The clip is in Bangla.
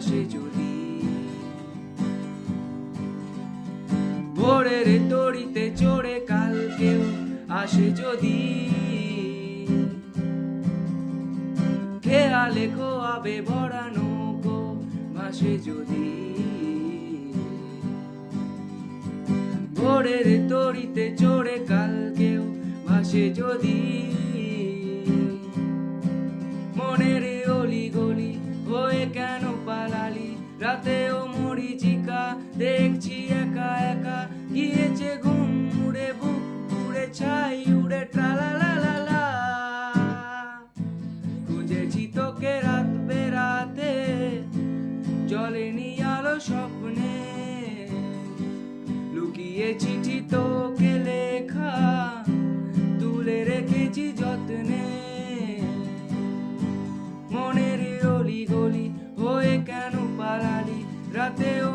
ভাসে যদি, ভোরের তড়িতে চড়ে কাল কেউ আসে যদি, খেয়ালে খোয়াবে ভরা নৌকো ভাসে যদি, ভোরের তড়িতে চড়ে কাল কেউ ভাসে যদি, মনের অলি গলি হয়ে কেন পালালি, রাতেও মরিচিকা দেখছি একা একা, গিয়েছে ঘুম উড়ে বুক উড়ে ছাই উড়ে ট্রালালালা, খুঁজেছি তোকে রাত বেরাতে জলেনি আলো স্বপ্নে, লুকিয়ে চিঠি তোকে লেখা তুলে রেখেছি যত্নে, মনের অলি গলি হয়ে কেন পালালি, রাতেও